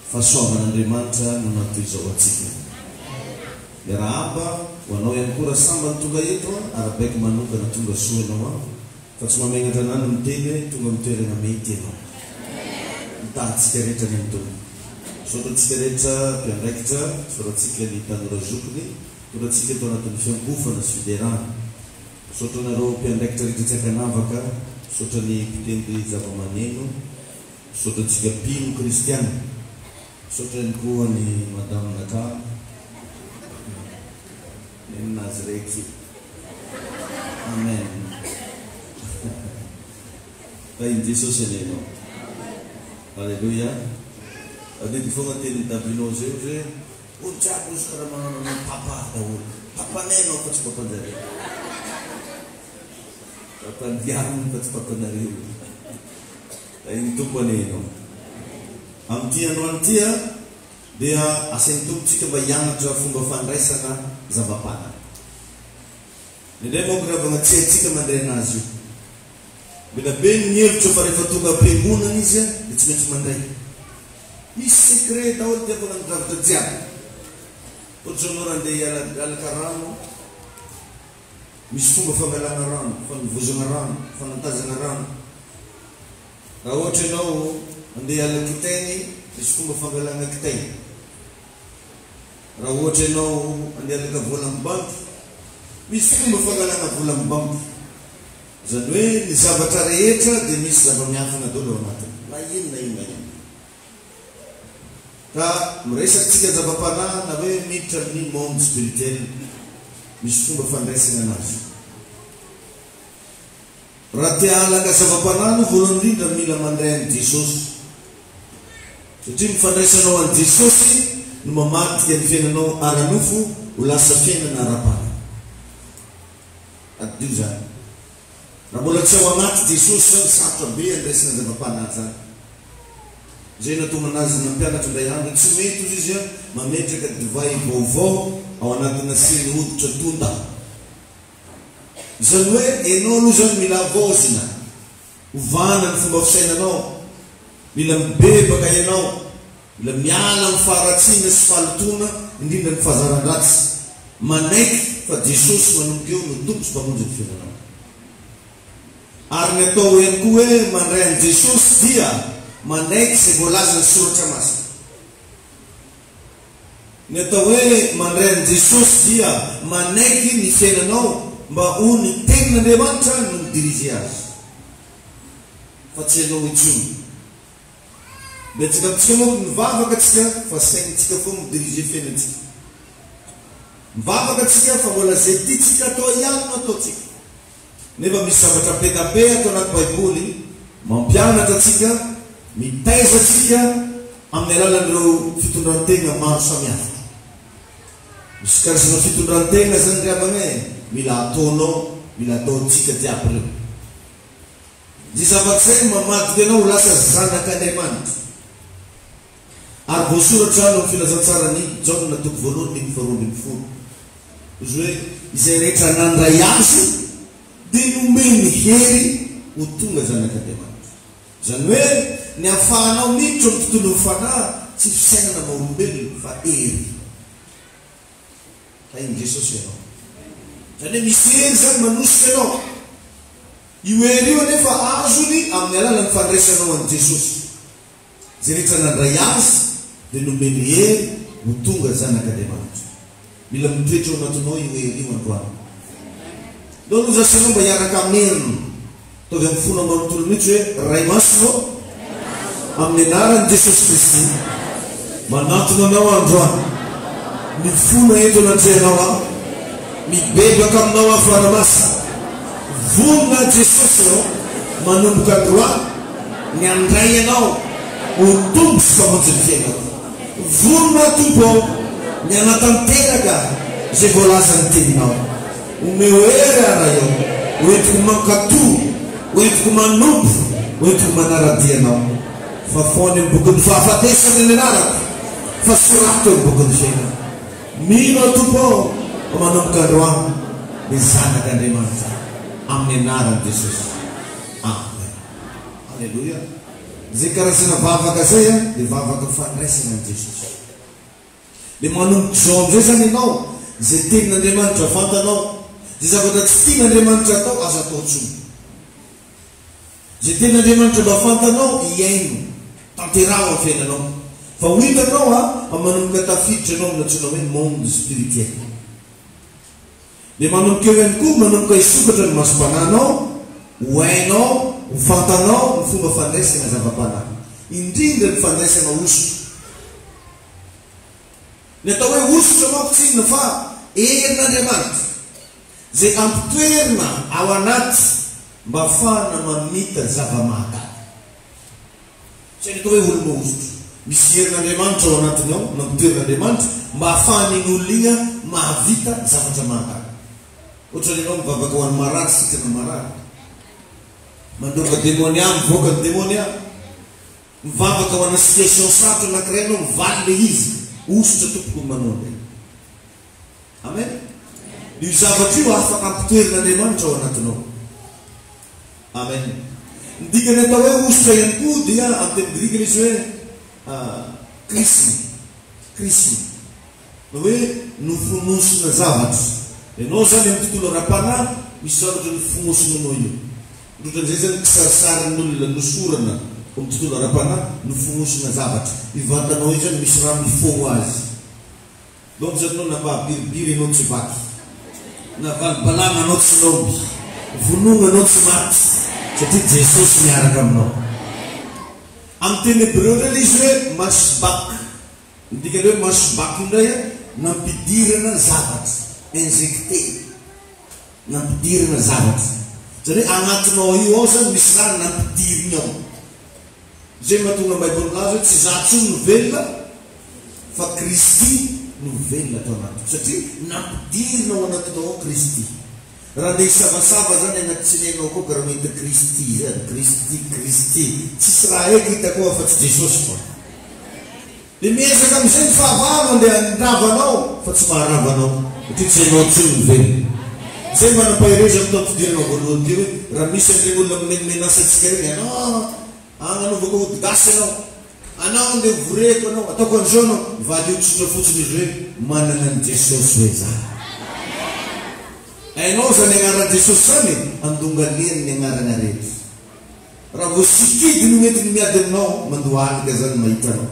Fasoavan'Andriamanitra no natoy izao atsika. Dia raha amba ho anao ihany koa raha sambany tonga eto arabaiko manokana tonga soa ianao fa tsy mamegnatra anany miteny hoe tonga mitoerana mety ianao. Mitahantsika rehetra ny amin'ny soratsika rehetra mpiandraikitra, soratsika ny tanora zokiny, soratsika eto anatin'ny fiangofana sy fiderana. Sotra nareo mpiandraikitra rehetra tsy ankanavaka, sotra ny mpitendry zava-maneno, sotratsika mpino kristiana. Sotra ny koa ny madame naka ny Nazireky. Amen. Tainy Jesosy anenao. Halleluja. Adity fonga teny Davinao zay hoe olo jiaby ozy karaha manano ny papa daholo. Papanenao fa tsy papanjareo. Papandiaminy fa tsy papanareo. Tainy tompo anenao. Amin'ity androany ity dia asain'ny tompontsika mba hianatra fomba fandraisana zava-panana. Indray moa ravana tsy haintsika mandray anazy io. Mila be ny hevitra fa rehefa tonga am-piangonana izy dia tsy maintsy mandray. Misy secret daholo diavana ny ravitra jiaby. Ohatra anao raha andeha hialaka rano, misy fomba fangalana rano, fanovozana rano, fanantazana rano. Raha ohatra ianao andeha hiala kitainy, misy fomba fangalana kitainy. Raha ohatra ianao andeha hialaka volam-bampy, misy fomba fangalana volam-bampy. Zany hoe ny zavatra rehetra dia misy zava-miafina daholo ao anatiny. Na ino na ino na ino. Ka miresatsika zava-panahina hoe miditra amin'ny monde spirituel, misy fomba fandraisana anazy. Raha tia halaka zava-panahina voalohany indrindra mila mandray an'i Jesosy. Satria mifandraisanao an'i Jesosy no mamatika ny fiainanao ara-nofo ho lasa fiainana ara-pana. Adio zany. Raha mbola tsy ao anaty Jesosy zany sarotra be andraisana zava-panahina zany. Zay natonga anazy nampianatra indray andro tsy mety ozy izy mametraka divay vaovao ao anatina siny hoditra tonda. Zany hoe ianao aloha zany mila avaozina, ovana ny fomba fisainanao, mila mibebaka ianao, mila miala amin'ny faharatsiana sy fahalotona indrindra ny fahazaran-dratsy. Manaiky fa Jesosy manomboka eo no tompo sy mpamonjy ny fiainanao. Ary ny atao ihany koa hoe mandray an'i Jesosy dia manaiky izay voalaza ny soratra masina. Ny atao hoe mandray an'i Jesosy dia manaiky ny fiainanao mba ho ny tenin'Andriamanitra no midirizy azy. Fa tsy ianao intsony. Betsaka amintsika moa mivavaka atsika fa saintsika foa midirizy fiainantsika. Mivavaka atsika fa mbola zay tiatsika atao ihany no ataotsika. Nefa misy zavatra be atao anaty Baiboly mampianatra atsika, mitaiza atsika amin'ny alalan'ireo fitondran-tena maro samihafa. Misy karazana fitondran-tena zany ravana mila ataonao, mila ataontsika jiaby reo. Zy zavatsy mamadika anao lasa zanak'Andriamanitra. Ary voasoratra no filazantsara ny Jaona toko voalohany ny 2:10. izy hoe izay rehetra nandray azy dia nomeny hery ho tonga zanak'Andriamanitra. Zany hoe ny ahafahanao miditra amin'ny tontolo fanahy tsy fisainana maolombelona fa hery. Hainy Jesosy ianao. Zany hoe misy hery zany manosika anao. Io hery io anefa azony amin'ny alalan'ny fandraisanao an'i Jesosy. Izay rehetra nandray azy dia nomeny hery ho tonga zanak'Andriamanitra. Mila mitoetra ao anatinao io hery io androany. Nao no zasanao mba hiaraka amerina. Ataovy amin'ny fona manontolo mihitsy hoe ray masonao amin'ny anaran'i Jesosy Kristy manatona anao androany. Mifona eto anatrehanao aho, mibebaka aminao aho faramasina. Vonina Jesosy anao manomboka androany ny andray anao ho tombo sy famonjy fiainao. Vonina tompo ao ny anatanteraka izay voalaza ny teninao. Omeo hery ara eo, hoentiko mankato, hoentiko manompo, hoentiko manaradianao. Fa foany amin'ny bokin'ny fahafatesany ny anarako, fa sorato amin'ny bokin'ny fiainao. Mino tompo ao manomboka androany ny zanak'Andriamanitra amin'ny anaran'i Jesosy. Amen. Alleluia. Zay karazana vavaka zay dia vavaka fandraisana an'i Jesosy. Dia manomboka zao amin'izay zany ianao, izay tenin'Andriamanitra fantanao, izay zavatra tsy tian'Andriamanitra atao azo atao tsony. Izay tenin'Andriamanitra mba fantanao iaino, tanterao amin'ny fiainanao. Fa ho hitanao manomboka tafiditra anao amin'antsoina hoe monde spirituel. Dia manomboka eo ihany koa manomboka hisokatra ny masom-pananao, ho hainao, ho fantanao ny fomba fandraisana zava-panahy. Indrindra ny fandraisana osotro. Ny atao hoe osotro manko tsy inona fa herin'Andriamanitra izay ampitoerina ao anaty mba ahafahana mamita zava-mahagaga. Tsy ny atao hoe olona osotro. Misy herin'Andriamanitra ao anatiny ao, nampitoerin'Andriamanitra mba ahafahany ny olona mahavita zavatra mahagaga. Ohatra ny ianao mivavaka ho an'ny marary, sitrana marary. Mandonga demônia, mivoaka ny demônia. Mivavaka ho an'ny situation sarotra anankiray ianao, mivaly le izy. Osotra tompoko manao an'ireny. Amen. Io zavatra io afaka ampitoerin'Andriamanitra ao anatinao. Amen. Ny dikany atao hoe osotra ihany koa dia amin'ny teny grika izy hoe krisma. Krisma. Na hoe nofonosina zavatra. Ianao zany amin'ny tontolo ara-panahy misy zavatra nofonosonanao io. Ohatran'izay zany kisarisarin'olona nosorana amin'ny tontolo ara-panahy nofonosina zavatra. Ivantanao io zany misy raha mifono azy. Donc zany anao nambabiribiry anao tsy vaky. Navalibalana anao tsy nomby. Vonona anao tsy maty. Satria Jesosy miaraka aminao. Amin'ny teny Hébreu indray izy hoe masbak. Midika hoe masbak indray nampidirana zavatra. Injecté. Nampidirana zavatra. Zany hoe anatinao io ao zany misy raha nampidiriny ao. Zay mahatonga Baiboly laza hoe tsy zatsony no velona fa Kristy no velona atao anatiny. Satria nampidirina ao anatinao ao Kristy. Raha le isavasava zany anaty tsinenao koa karaha mahita Kristy zany. Kristy. Tsisy raha eky hitako ao fa tsy Jesosy fa. Dia miezaka amin'izay ny fahavalo andeha handravanao fa tsy maharavanao. Satria tsy hainao tsony no velona. Zay manam-pahireza amin'ny tampidiranao voalohany ty hoe raha misy an'ireny olona menasa antsika reny anao anaovako ody gasy anao, anao andeha voreko anao, ataoko an'izao anao, valy io tsotra fotsiny izy hoe manana an'i Jesosy hoe zany. Hainao zany agnaran'i Jesosy zany andongaleny ny agnarana rehetra. Raha vao sikidy no mety ny miady aminao, mandohalika zany mahita anao.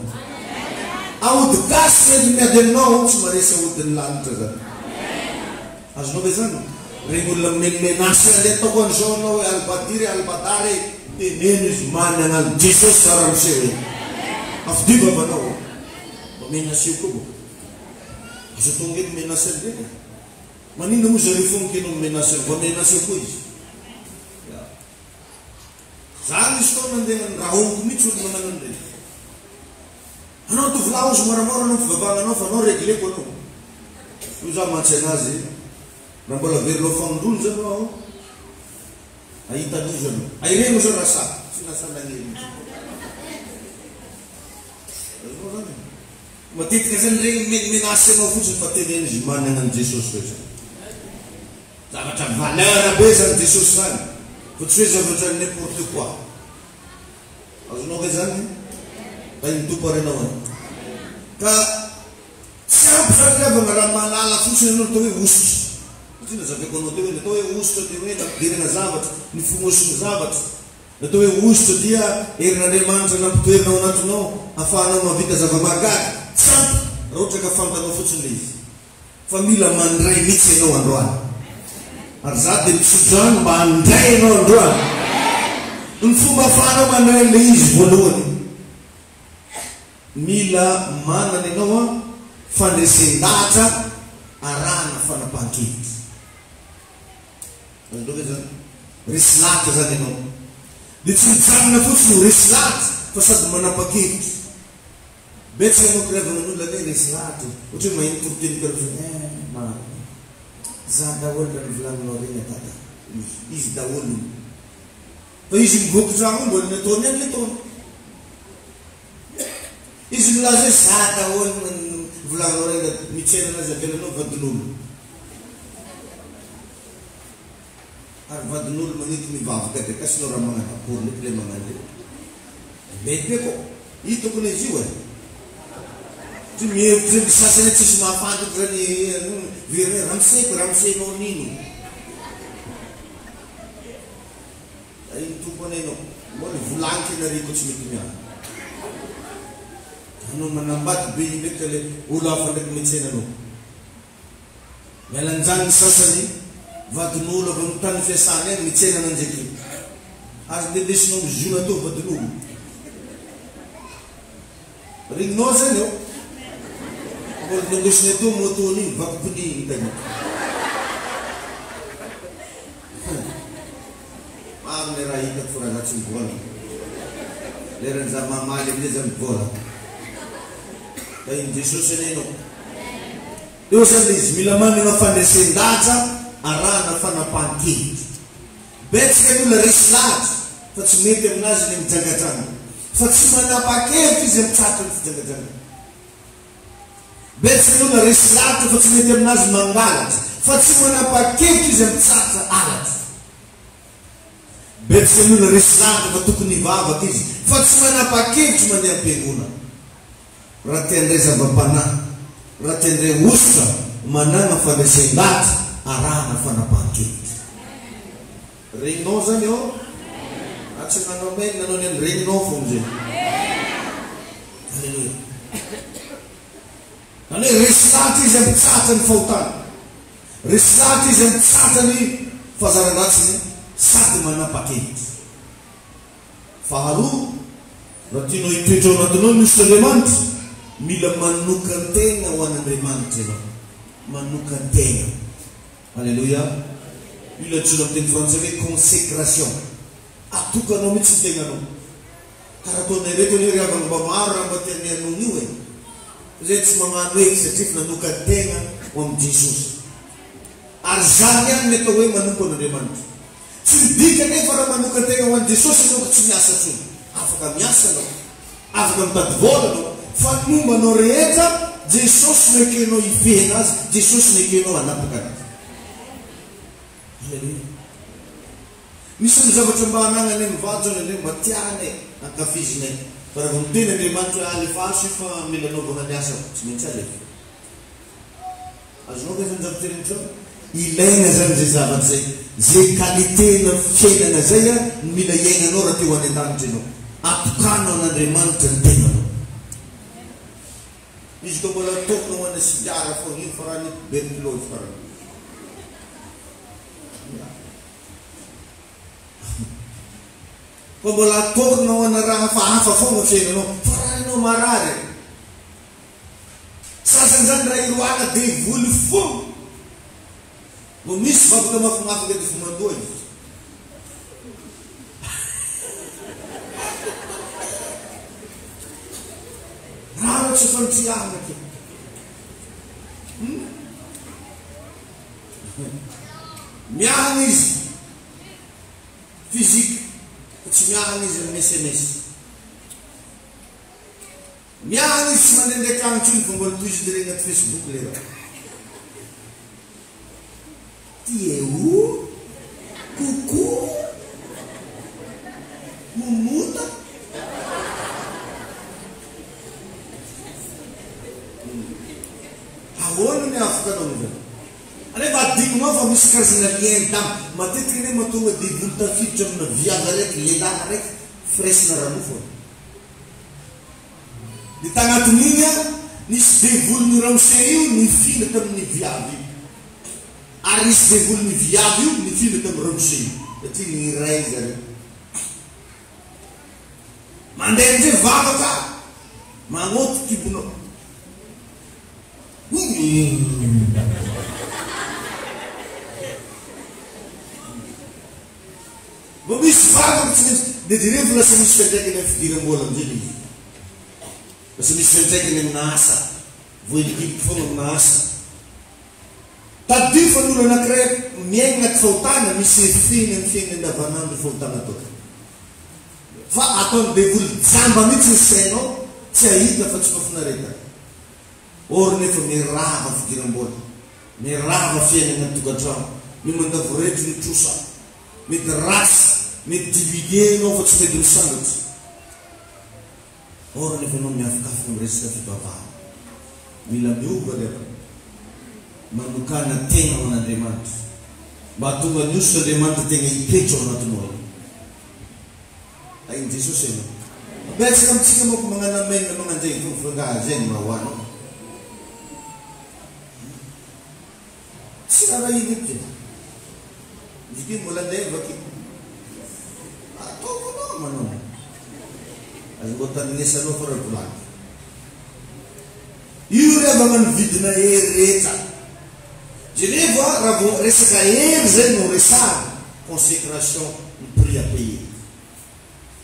Aody gasy mety miady aminao, tsy maresy aodiny lanitra zany. Azonao ve zany? Regny olona menomenasy andeha ataoko an'izao anao hoe albadiry, albadary teneno izy manana an'i Jesosy tsara miseho hoe. Afidiva avanao. Menasy io koa bo. Azo atao ngety menasy an'ireny. Manino moa zareo foa mikeno menasy an'ireny. Vao menasy io koa izy. Zany izy tao nandeha raha honiko mihitsy olo manana an'ireny. Anao tovolahy ozy moramora anao fivavagnanao fa anao regleko anao. Io za mantsy anazy. Raha mbola verinao famondrony zany ao. Ahitan'io zany. Aireno zany rasa. Tsy nasanagny. Matetika zany regny menasy anao fotsiny fa teneny izy manana an'i Jesosy hoe zany. zavatra valeur be zany Jesosy zany fa tsy hoe zavatra n'importe quoi azonao ke zany fa mitompo arenao any ka tsy ampifariavana raha malala fotsiny anao atao hoe ositra satria nazavako anao teo hoe natao hoe ositra dia hoe nampidirana zavatra ny fomosiny zavatra natao hoe ositra dia herin'Andriamanitra nampitoerana ao anatinao ahafahanao mahavita zava-mahagaga tsy ampy raha ohatra ka fantanao fotsiny le izy fa mila mandray mihitsy ianao androany ary za dia mitsodrano mba handray ianao androany ny fomba ahafahanao mandray le izy voalohany mila manana ianao a fandresen-dahatra arahana fanapahan-kevitra azonao zany resy lahatra zany ianao dia tsy mijanona fotsiny ho resy lahatra fa sady manapa-kevitra betsaka anao mpiravana n'olona le resy lahatra ohatra hoe mahino toroteny karah za daholo raha nivolaninao regny tata izy daholo fa izy mivoakodraho mbola ny ataony any le taony izy milaza hoe za daholo volaninao regny mitsenana azy avelanao vadin'olo ary vadin'olo manety mivavaka dia kasinao raha manakapory nety le magnany mety be ko hitako le izy io e tsy mihevitra ny sasany tsisy mahafantaky zany virne ramsenao nino iny tompo anenao moa ny volanky nariko tsy mety miana anao manambady be iny ndraiky le olo hafa ndraiky metsenanao mialanjany ny sasany vadin'olo avy amin'ny tany fiasany any mitsenana ndraiky azy ndedesinao mizona tao vadin'olo regninao zany eo mbola nandesiny atao motony iny vakompininy tagny maro le raha hitako fa raha za tsy mivola lerany za mamaly amizay za mivola ka iny Jesosy anenao eo zany izy mila manana fandresen-dahatra arahana fanapahan-kevitra betsaka ny olona resy lahatra fa tsy mety aminazy le mijangadrana fa tsy manapa-kevitra izy amitsatra ny fijangadrana betsaka ny olona resy lahatra fa tsy mety aminazy mangalatra fa tsy manapa-kevitra izy amitsatra alatra betsaka ny olona resy lahatra fa tokony hivavaka izy fa tsy manapa-kevitra mandeha am-piangona raha tiandray zava-panahy raha tiandray ositra manana fandresen-dahatra arahana fanapahan-kevitra regninao zany eo atsy nanao me nanao ny any regninao fo amizay alleloia zany hoe resy lahatra izy amitsatra ny fahotana resy lahatra izy amitsatra ny fahazaran-dratsiny sady manapa-kevitra faharoa raha tianao hitoetra ao anatinao misy Andriamanitra mila manokan-tegna ho an'Andriamanitra ianao manokan-tegna alleluia io le antsoina amin'ny teny frantsay hoe consécration atokanao mihitsy ny tegnanao karaha ataonay reto ny riavana mba maro raha mba tiany anono io e zay tsy magnano eky satria fa nanokan-tegna ho amin'ny Jesosy ary zany ihany ny atao hoe manoko an'Andriamanitra tsy midika nefa raha manokan-tegna ho an'i Jesosy anao ka tsy miasa tsony afaka miasa anao afaka mitady vola anao fa nomba anao rehetra Jesosy no ekenao hivena azy Jesosy no ekenao hanapaka anazy alleluia misy ny zavatra mba hananany mivady zany mba tianay ankafizinay fa raha miteny Andriamanitra hoe alefaso io fa mila anaovana ny asa tsy maintsy alefa azonao zany zavatra rehetra ilaina zany zay zavatra zay qualité na fiainana zay a mila iainanao raha teo any an-danitra ianao atokanao an'Andriamanitra ny tenanao izy ka mbola tokonao ana sigara fo io fa raha ny berkilose farany fa mbola tokonao ana raha hafa fonga fiainanao fa raha anao marary sasany zany raha iroana dia ivoly fo mo misy vavaka mafimafika dia fo mandoa izy raha tsy fantriahana ke miahana izy fizika fa tsy miahana izy amin'ny SMS miahana izy tsy mandehandeha kagnitsony fa mbola toy izy dire agnaty Facebook le raha Tieu, Cucu, Mumuta. Ahoana ny afaka anao zany. Anefa adinonao fa misy karazana lien damy. Matetika ane mahatonga devoly tafiditra amina viavy raiky, lehilahy raiky, fresina ranofo. Dia tagnatin'igny a, nisy devoliny Ramose io nifina tamin'ny viavy io. Ary nisy devoliny viavy io nifina tamin'ny Ramose io. Satria ny iray zareo. Mandeha amin'izay vavaka, magnoty kibonao. Mba misy vavaka tsy maintsy dia direko lasa misy fiantraikany amin'ny fidiram-bola amin'izay izy. Lasa misy fiantraikany amina asa, voalikiliky foana amina asa. Tadio fa n'olo anankiray miaigna anaty fahotana misy efeny amin'ny fiainana andavanandro fahotana atao. Fa ataony devoly jamba mihitsy ny sainao, tsy ahita fa tsy mahafinareta. Or nefa mirava fidiram-bola, mirava fiainana amin'ny tokantrano, ny mandavoretry ny trosa, mety ratsy, mety dividienao fa tsy mety misandratsy. Or nefa anao miafikafa miresaka fivavahana. Mila miova rehefa manokana tegna ho an'Andriamanitra. Mba hatonga ny oso Andriamanitra tegna hipetra ao anatinao. Ain Jesosy ianao. Betsaka amintsika manko magnano amenina magnanjay fifangah zay ny mahoanao. Tsy raha ino ity. Izy mbola andeha ataovana manao. Azo mbo tanignesanao fa raha volany. Io rehefa manodidina hery rehetra. Rehefa raha vao resaka hery zay no resahana. Consécration, prix à payer.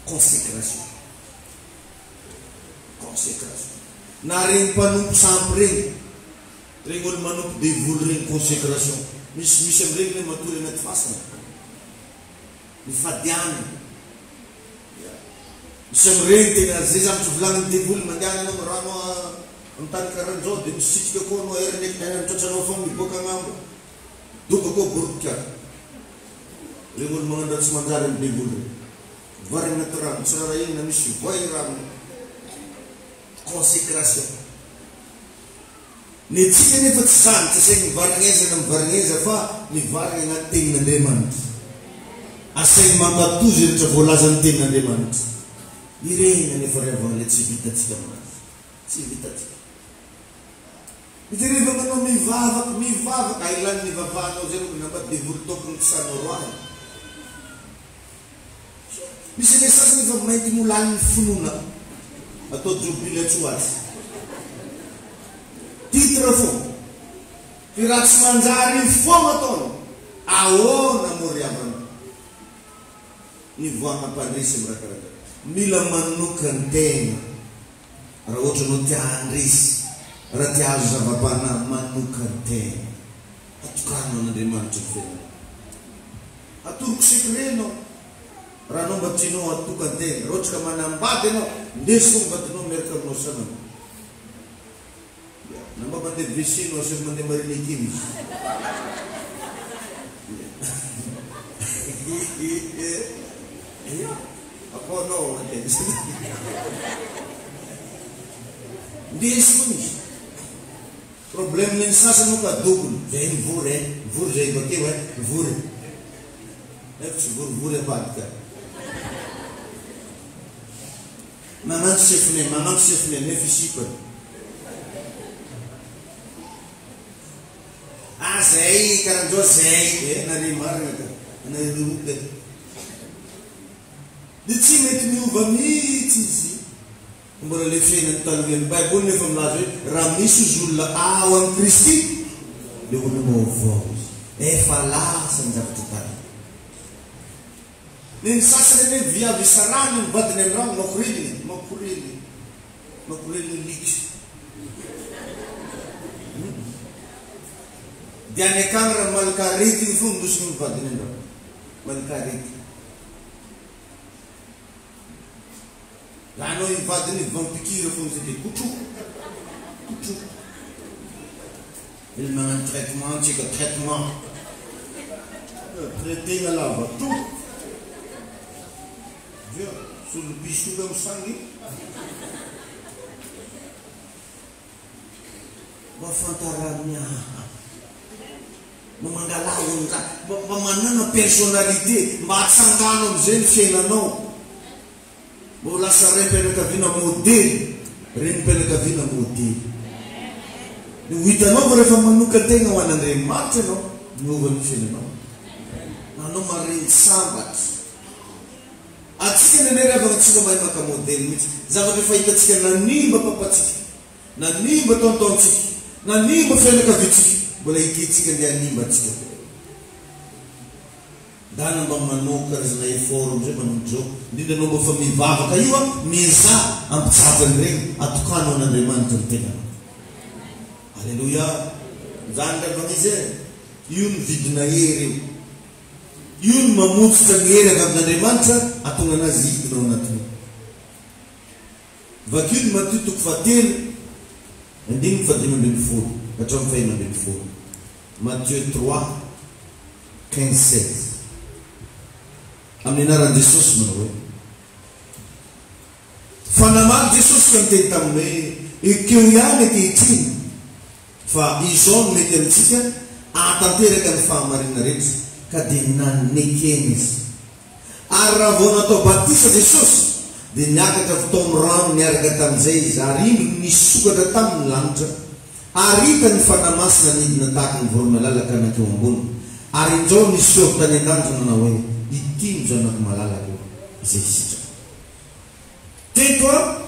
Consécration. Consécration. Na regny mpanompo sampy regny. Regny olo manompo devoly regny consécration. Misy amin'regny ne matory anaty fasana. Mifadiana. Misy amin'regny tena zay zavatra volagnin'ny devoly mandiana anao rano amin'ny tany karan'izao dia misitsika koa anao hery ndraiky mitratranao fa miboaka agnambo. Doka koa borokiaka. Regny olo magnano raha tsy manjary amin'ny devoly. Varina anaty rano, tsy raha iny na misy voay rano. Consécration. Ny tsika nefa tsy zany, tsy asaigny mivarineza na mivarineza fa mivarina anaty tenin'Andriamanitra. Asaigny mampatozy rehetra voalazan'ny tenin'Andriamanitra. Ireny nefa rehefa tsy vitatsika aminazy. Tsy vitatsika. Ity rehefa manao mivavaka, ailan'ny vavahanao zay no namba devoly tokony kisanao roahy. Misy ny sasany efa mainty molan'ny finoana. Atao jobily atsoazy. Titre foana. Ty raha tsy manjary foana ataony. Ahoana moriavana. Nivoagna mpandrisy amin'ny rakaraka. Mila manokany tegna. Raha ohatra no tia andrisy. Raha tia azo zava-panahy manokany tegna. Atokano an'Andriamanitra ny fiainana. Atoroko sekrenao. Raha anao mba tianao atokany tegna. Raha ohatra ka manambady anao, ndeso mbadinao miaraka aminao sanana. Na mba mandeha WC no asy mandeha marina ikiny. Ako anao mandeha. Ndeso misy. Problème ny sasany mo ka dokony. Zay mivory mivory zay bakeo mivory. Efa tsy vorivory avadika. Mamanto sefone, nefa isipany. Zay, karan'izao zay, nare marina ka, nare roka. Dia tsy mety miova mihitsy izy. Mbola le fiainany talohan'ny Baiboly nefa milaza hoe raha misy izy olona ao amin'ny Kristy, dia olona vaovao izy. Efa lasa ny zavatra tany. Ny sasany hoe viavy isarany mivadiny amin'ny rano makorely liky. Dia any akany raha malikarety ny fomba ndosiny mivadiny amin'ny rano. Malikarety. Raha anao hivadiny vampikira fomba zay dia kotroko. Il magnano traitement, antsika traitement. Traitena lava to. Dia sudah bisu dalam sangi. Bafantarannya memanggalayong ka pamana personality matsang kanon zen fiainanao mbola sa ren penakavina modely ren penakavina modely no hitanao fa rehefa manokan-tegna ho an'Andriamanitra anao miova ny fiainanao nanao mareny sambatra atsika nene rehefa tsika mahay maka modely mihitsy zavatra efa hitatsika nanimba papatsika nanimba taontaontsika nanimba fianakavitsika mbola hikitsika ndia nimba tsika dana mba manao karazana effort amizay manonjao indrindra anao mba fa mivavaka io a miza ampitsapany regny atokano an'Andriamanitra ny tegnanao. Alleluia. Zany ravagnizy io ny vidina hery io ny mamotsitra ny hery avy amin'Andriamanitra atonga anazy hitinao anatiny. Vakio ny Matthieu toko fahatelo andimy fadimy ambin'ny folo hatramin'ny fahiny ambin'ny folo. Matthieu 3:15-16 amin'ny anaran'i Jesosy manao hoe fa namaly Jesosy ka miteny taminy hoe ekeo ihany ankehitriny fa izao no mety amintsika ahatanteraka ny fahamarinana rehetra ka dia nanekeny izy. Ary raha vao natao batisa Jesosy dia niakatra fotoa rano niaraka tamin'izay izy ary iny nisokatra tamin'ny lanitra ary hita ny fanamasina nidina tahaka ny voromalalaka anakeo ambony ary indrao nisy eo tany an-danitra manao hoe ity no zanako malalaka izay sitraka. Teto a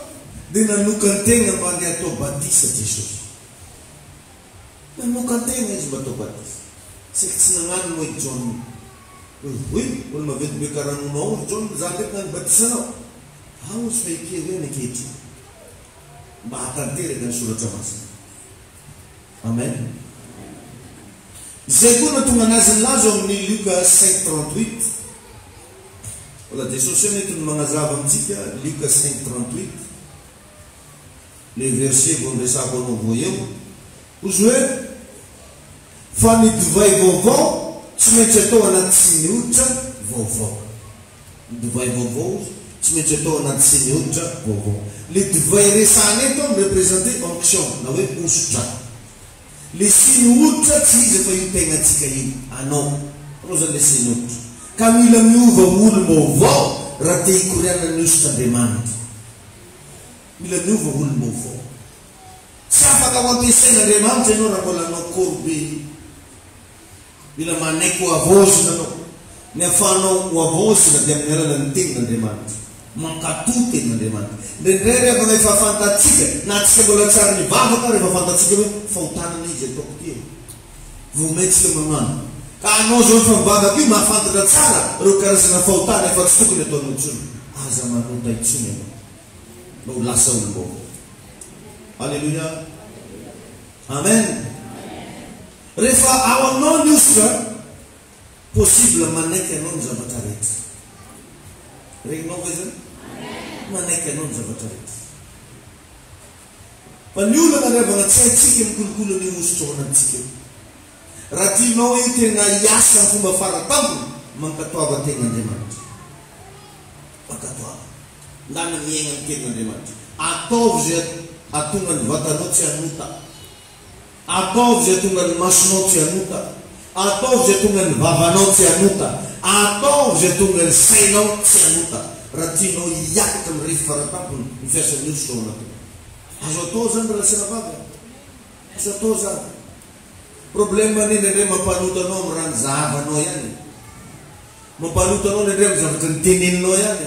dia nanokan-tegna mba ny atao batisa Jesosy. Nanokan-tegna izy mba atao batisa. Saky tsy nagnano hoe John hoe olo maventy be karanonao John zany rehefa nany batisanao aosy fa ike hoe nakehitry mba hatanteraka ny soratra masina. Amen. Zay koa natonga anazy nilaza amin'ny Luka 5:38. Wala Jesosy mety ny magnazava amintsika Luka 5:38 le verset vao niresako anao vo eo ozy hoe fa ny divay vaovao tsy maintsy atao anaty sy ny hoditra vaovao. Ny divay vaovao tsy maintsy atao anaty sy ny hoditra vaovao. Le divay resahana eto mirepresente onction na hoe osotra. Le siny hoditra tsy izy efa io tegnatsika io anao anao zany le siny hoditra ka mila miova olo vaovao raha te hikoriana ny osotr'Andriamanitra. Mila miova olo vaovao. Tsy afaka ho ampiasain'Andriamanitra ianao raha mbola anao korbe. Mila manaiky ho avôzina anao ny afahanao ho avôzina dia amin'ny alalan'ny tenin'Andriamanitra mankatoy tenin'Andriamanitra. Ndrendray rehefa efa fantatsika na tsika mbola tsara mivavaka rehefa fantatsika hoe fahotanana izy ataoko ty vometsika magnano ka anao zao efa mivavaka io mahafantatra tsara reo karazana fahotana efa tsy tokony ataonao intsony aza manota intsony anao mba ho lasa olo vaovao. Alleluia. Amen. Rehefa ao aminao ny osotra possible manaiky anao ny zavatra rehetra. Regninao ve zany? Manaiky anao ny zavatra rehetra. Fa ny olana revana tsy haitsika mikolokolo ny osotra ao anatsika. Raha tianao hoe tena hiasa ny fomba faratampony mankatoava tenin'Andriamanitra. Mankatoava. Ndana miaigna ny tenin'Andriamanitra. Ataovy zay atonga ny vatanao tsy hanota. Ataovy zay atonga ny masonao tsy hanota. Ataovy zay atonga ny vavanao tsy hanota. Ataovy zay atonga ny sainao tsy hanota. Raha tianao hiakatra amin'ny rehefa faratampony ny fiasan'ny osotra ao anatiny. Azo atao zany raha sina vava. Azo atao zany. Problema nendrindray mampanotanao amin'ny raha ny zahavanao ihany. Mampanotanao nendray amin'ny zavatra ny teneninao ihany.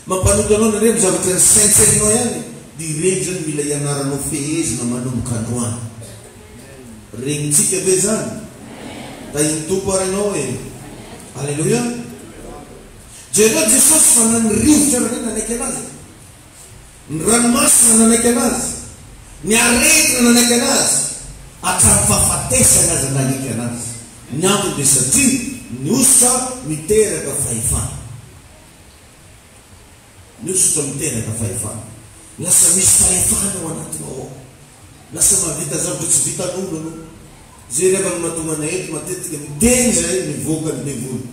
Mampanotanao nendray amin'ny zavatra ny saintsainao ihany. Dia regny zany mila ianaranao fehezina manomboka androany. Regnitsika ve zany? Da iny tompo aranao hoe. Alleluia. Jereo Jesosy fa nanirivotra raha nanaiky anazy. Ny ranomasina nanaiky anazy. Ny aretina nanaiky anazy. Hatramin'ny fahafatesana azy nanaiky anazy. Ny antony dia satria ny osotra miteraka fahefana. Ny osotra miteraka fahefana. Lasa misy fahefana ao anatinao ao. Lasa mahavita zavatra tsy vitan'olo anao. zay rehefa mahatonga na eto matetika miteny zay mivoaka ny devolo,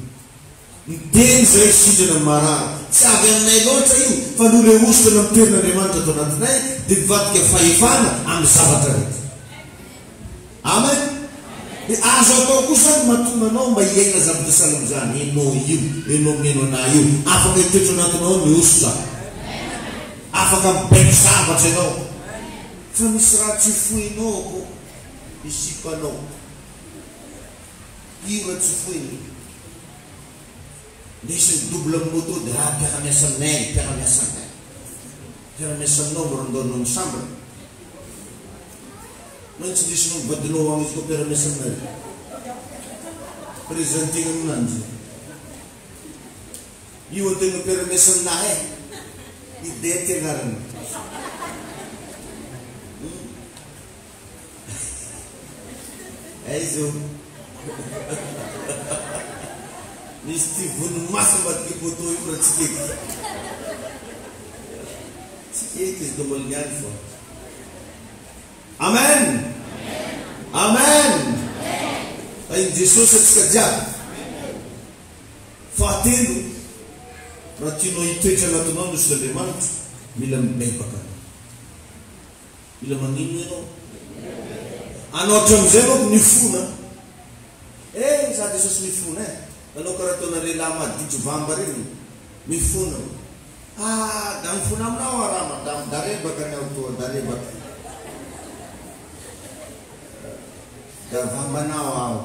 miteny zay sitrana marary, tsy avy aminay loatra io fa no le ositra na mitoerin'Andriamanitra ato anatinay dia mivadika fahefana amin'ny zavatra rehetra. Amen. Dia azo atao kosa mahatonga anao mba hiaina zavatra salamizany, enao io, enao meno anahy io, afaka hitoetra anatinao ny ositra, afaka mibaiko zavatra ianao, fa misy raha tsy foinao ko isipanao, io raha tsy foiny. Ndesy ny double moto dia mpiara-miasa aminay, mpiara-miasa aminay, mpiara-miasa aminao morondonao ny sambra, no tsy disinao mivadinao amin'ny izy koa mpiara-miasa aminay, présentegna aminanjy io ategna mpiara-miasa aminay ide ty agnarany. Aizo misy ty vonomaso ambadiky moto io raha tsy keky, tsy keky izy domaligany fa. Amen. Amen. Tain'i Jesosy atsika jiaby. Fahatelo, raha tianao hitoetra anatinao ny ositran'Andriamanitra, mila mibebaka, mila manino ianao. Anao hatramin'izay manko mifona. Za Jesosy mifona anao karaha ataona lehilahy maditro vamba reny mifona. Da mifona aminao araha madamo, da rebaka ny autoa, da rebaka, da vambanao aho,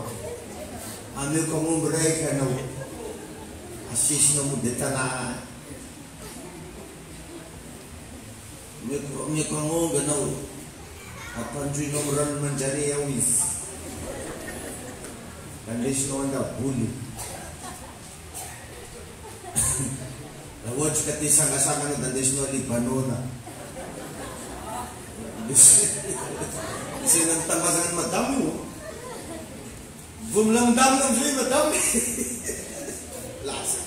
ameko amomby raika anao, asesina mody tanà, ameko amomby anao, ampandroinao amin'ny rano manjare ao izy, da ndesinao andaboly. Da ohatry ka te sangasanga anao da ndesinao Libanona, sena mitambazana ny madamo io, vo milamindamina amizay madamo lasa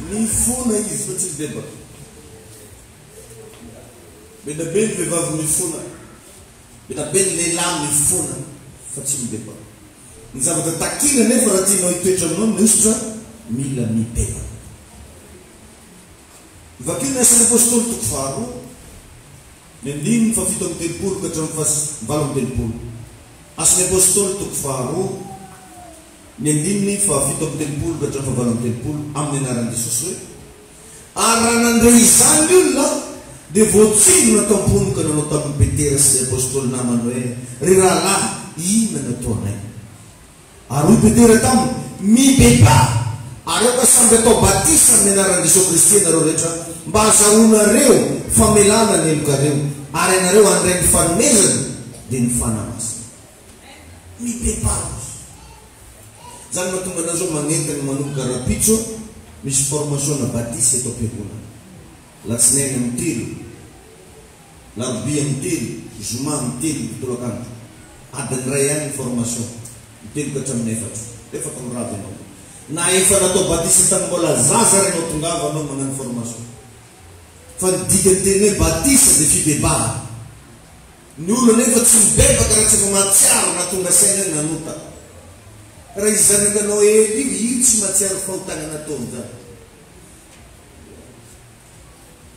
mifona izy fa tsy bebaka. Beda be ny vehivavy mifona, beda be ny lehilahy mifona fa tsy mibebaka. Ny zavatra takina nefa raha tianao hitoetra aminao ny ositra, mila mibebaka. Vakio ny asan'ny apôstôly toko faharoa, ny andimy fafito amby telopolo ka hatramin'ny valo amby telopolo. Asan'ny apôstôly toko faharoa, ny andiminy fafito amby telopolo ka hatramin'ny valo amby telopolo, amin'ny anaran'i Jesosy hoe: ary raha nandray izany ny olona dia voatsino natamponoka nanao tamin'ny Petera sy apôstôly namany hoe: ry rahalahy, ina nataonay? Ary hoy Petera taminy: mibeba, ary eo ka samby atao batisa amin'ny anaran'i Jesosy Kristy ianareo rehetra, mba hahazoanareo famelana ny elokareo, ary ianareo handray ny fanomezana dia ny fanamasina. Mibeba zany mahatonga anazao magnentana manomboka rapitso, misy formation na batisa eto am-piangonana. Latsinainy amin'ny telo, larobia amin'ny telo, zoma amin'ny telo, pitolakandro, adiny ray any formation, mitelo ka hatramin'ny efatra, efatra mirava ianao. Na efa natao batisa tany mbola zaza renao tongava anao magnano formation, fa ny dikany teny hoe batisa dia fibebaha. Ny olona nefa tsy mibebaka raha tsy efa mahatsiaro na tonga saina ny nanota. Raha izy zanakanao ely io tsy mahatsiaro fahotana nataony zany.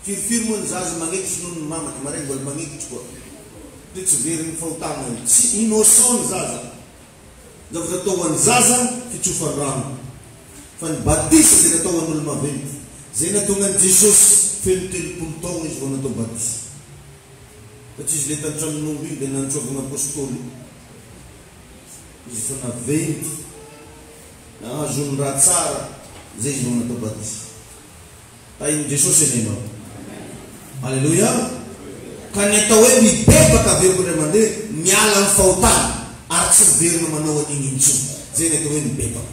Firifiry moa ny zaza magnekitry noho ny mamany marainy mbola magnekitry koa, dia tsy very ny fahotana io, tsy innocent ny zaza. Zavatra atao ho an'ny zaza fitsofany rano, fa ny batisa dia natao ho an'olo maventy. Zay natonga an'i Jesosy feno telopolo taona izy vao natao batisa, satria izy le tantramin'omby io dia nantsovana apôstôly, izy fa naventy nahazo ny raha tsara, zay izy vao natao batisa. Tain'i Jesosy enenao. Alleluia. Ka ny atao hoe mibebaka averiko ray mandeha, miala amin'ny fahotana ary tsy miverina manao an'iny intsony, zay ny atao hoe mibebaka.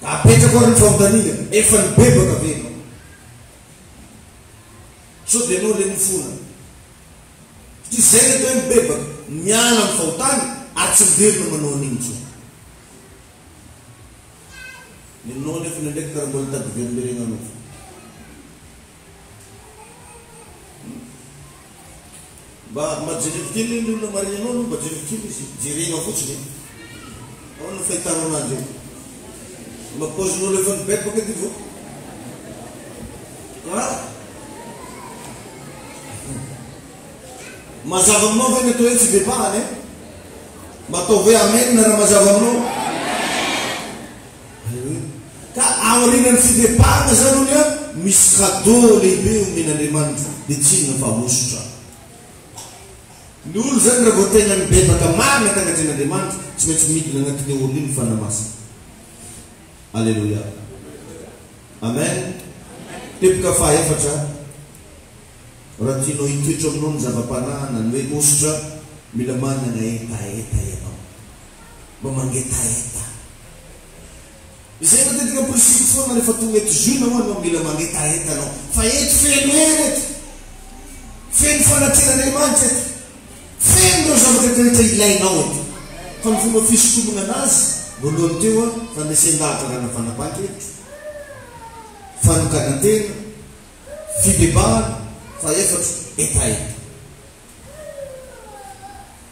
Da apetraka ary ny fahotaniana, efa mibebaka averina. So dia anao le mifona, satria zay ny atao hoe mibebaka, miala amin'ny fahotana ary tsy miverina manao an'iny intsony. Nenao nefa ndraiky karaha mbola tady verimberena anao. majerevokely ny olona marianao no majerevokely izy jerena fotsiny ao no fahitanao anazy io mapozin'olo efa nibebaka ty vo mazava aminao ve ny atao hoe tsy bepahany matao hoe amen na raha mazava aminao ka aorinany fidepahana zany ony a misy cadeau lehibe omen'Andriamanitra dia tsinona fa mosotra ny olo zany raha vao tena mibebaka marina tagnatren'Andriamanitra tsy maintsy midina agnatiny olo iny fanamasina alleluia amen teboka fahaefatra raha tianao hitoetra aminao ny zava-panahana ny hoe mosotra mila manana etaeta ianao mba mangetaeta izay matetika principe foana rehefa tonga eto juina hoanao mila mangetaeta anao fa eto feno erety feno fanatren'Andriamanitra eto feno reo zavatra rehetra ilainao eto fa ny fomba fisotomana anazy voalohany teo a fanesen-dahatra rana fanapahan-kevitra fanokana-tena fidebahana fa efatra etaeta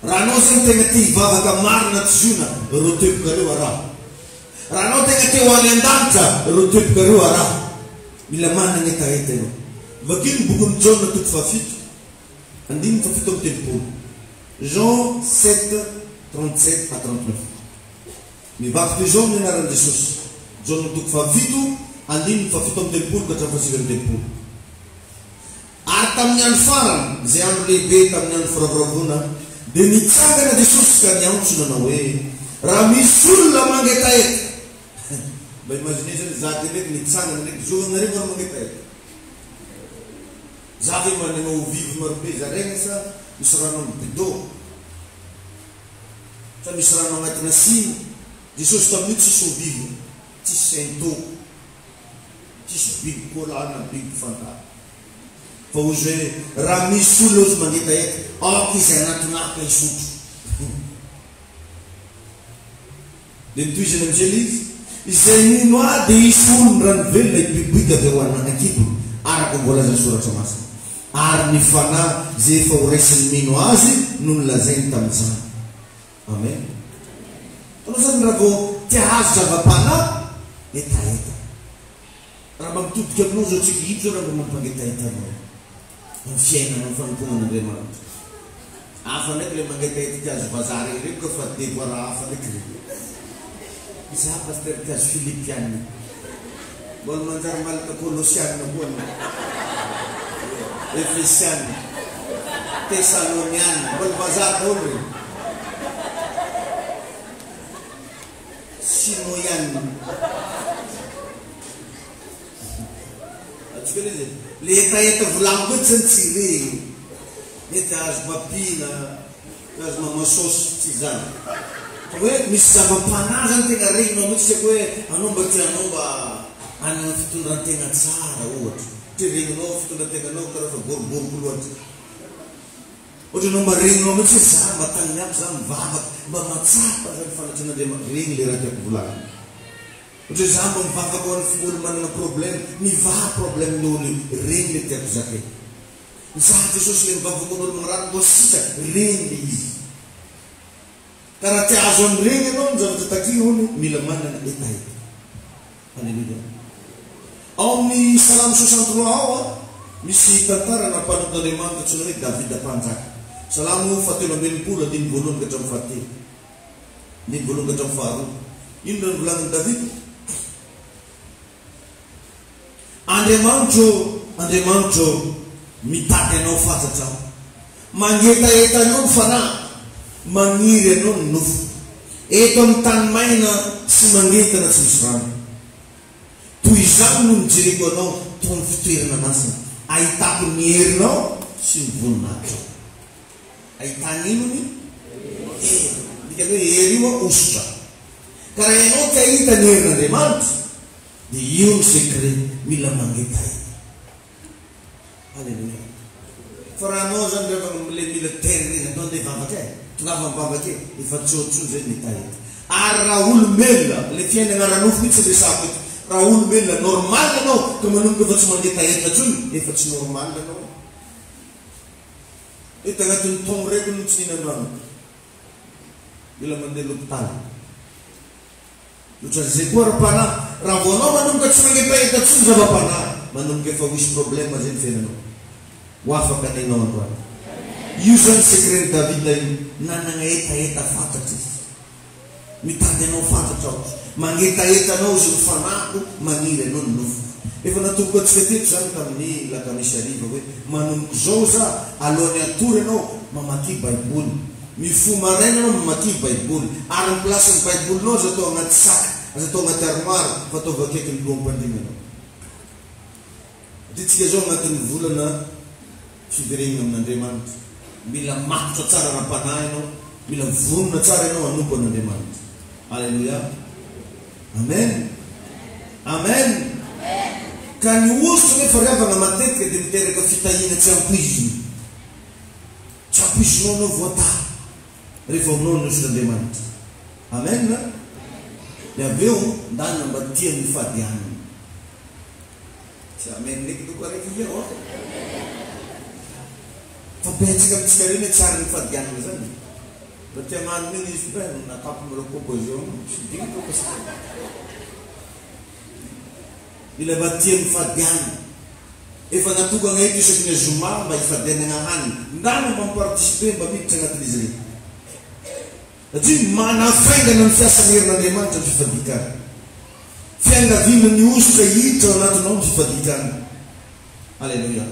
raha anao zany tegna te hivavaka marina tsy ziona reo tebokareo araha raha anao tegna te ho any an-danitra reo tebokareo araha mila manana etaeta ianao vakiny bokon'ny Jean toko fafito andiny fafito amin'ny telopolo Jean 7:37 à 39 mivaky ty Jean ny anaran'i Jesosy Jean toko fafito andiny fafito amin'ny telopolo ka hatrafasivy amin'ny telopolo ary tamin'ny andro farany zay andro lehibe tamin'ny andro firavoravona dia nitsangana Jesosy ka niantsona hoe raha misy olona mangetaeta mba imagine zany za ty ndraiky nitsangana ndraiky zoanareo maro mangetaeta za ve mananao vivo marobe zaregna sa misy rano amin'ny bidô sa misy rano agnatina siny Jesosy tamin'io tsisy ho vivo tsisy sento tsisy biby kolana biby fantara fa ozy hoe raha misy olona ozy mangetaeta aoka izy anatinaka isotro dia nitoizany amizay izy izay nino a dia isy olony rano velona ibibidy avy ho ananakibo araka mbola zany soratra masina ary ny fanahy zay efa ho raisiny mino azy no nolazainy tamin'izany amen anao zany raha vao tia azo zava-panahy etaeta raha mba mitodika aminao zao tsy hito zao raha mba mampangetaeta anao amin'ny fiainana amin'ny fanompoanan'Andriamanitra hafa ndraiky le mangetaeta ty azo vazary reko ka fa devoira hafa ndraiky re za paster ty azo filipianina mbola manjary malaka kolosianina koa no efesianina tesalonianina mbola vazary olo re sinoianina atsika le zay le etaeta volaniko ety zany tsy regny mety azo papina azo mamasosy tsy zany fa hoe misy zava-panahy zany tegna regninao mihitsy sako hoe anao mba tianao mba anana fitondran-tegna tsara ohatra ty regninao fitondran-tegnanao karaha fa boriboriko loatra ohatra anao mba regninao mihitsy hoe za mba tagniny aby za mivavaka mba matsapa zany fanatren'Andriamanitra regny le raha tiako volagny ohatra za mba mivavaka ho an'ny olo manana problème mivaha problème-n'olo regny le tiako zakay za Jesosy le mivavaka an'olo magnarano mbo sisa regny le izy ka raha tia azo amin'ny regny anao ny zavatra takio ony mila manana etaeta alleluia ao amin'ny salamo 63 ao a misy tantara nampanot'Andriamanitra tsona hoe Davida mpanjaka salamo 17 andiny voalohany ka hatramin'ny fahatelo andiny voalohany ka hatramin'ny faharoa ino raha novolagnin'i Davida Andriamanitro mitady anao fantatrao mangetaeta anao ny fanahy magniry anao ny nofo eto amin'ny tany maina sy mangetana tsy misy rano toy izany no mijereko anao toy ny fitoerana masina ahitako ny herinao sy ny voninahitra ahitany inony dikany hoe hery io a osotra ka raha ianao ty ahita ny herin'Andriamanitra dia io ny secret mila mangetaeta alleluia fa raha anao zany le mila terre anao ndeha vavaka e tongava mivavaka e efa tsotso zay mitaeta ary raha olombelona le fiainana ranofo mihitsy resako eto raha olombelona normal anao ka manomboka efa tsy mangetaeta tsony efa tsy normal anao Ito nga itong reko nung sinanang. Bila mandeluptan. Lucha zekuar pana. Ravono manum katsunang ipay katsun sa bapana. Manum kefawish problema jen fenano. Wafa kanino tuan. Yusan sekret David lain nanangayta fatatis. Mitate no fatatos. Mangita no sul fanaku mangire non no. Evo na tukot fetit san kami la kami sharifa we manum zosa alonia tureno mamati baibul. Mi fumareno mamati baibul. Aram plasen baibul no zato ngat sak, zato ngat armar, fato vakekin blom pandimeno. Ditske zo ngat vulana fidering nam nandeman. Bila mak tsara na panaino, bila vun na tsara no anu pon nandeman. Haleluya. Amen. Amen. Kan uso ne fareva na matet ke dintere ka fitaina champish. Champish no vota. Reform no se demand. Amen. Ya viu dan na batia ni fadian. Se amen nik tu kare ki yo. Tapete ka tsari ne tsari fadian zan. Batia man ni isbel na kap mo ko bojo. Ding ko kasi. Bila batiem fadian efa natuka ngaiti sekne zuma ba ifadene ngahani ndano mempartisipe ba mitanga trizri ati mana fenga na mfiasa nirna demanta tufadika fenga vino ni ustra yito na tunom tufadika. Haleluya.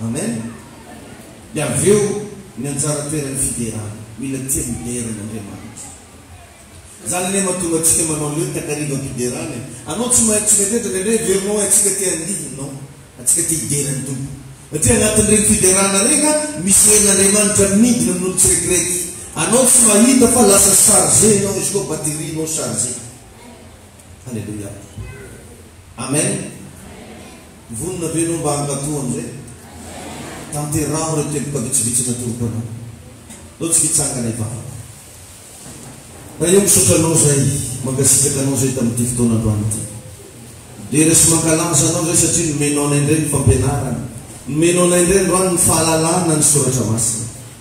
Amen. Ya viu nyanzara tere fidera bila tim dera na demanta zalne matu tsike manolio takarigo kiderane anotsuma tsike te de verno tsike te andi no tsike te derantu ati anatendre kiderana renga misena le mantra mid no secret anotsuma hita fa la sarze no isko batiri no sarze. Haleluya. Amen. Vunna beno banga tuonje tante raure te pagitsvich na turpana lotski tsanga ne pa. Rayong susanozay, magasikanozay tamtif to na duante. Deres makalansa nozay sa chin, menonen rin pampenaran. Menonen rin ron falalanan sura sa mas.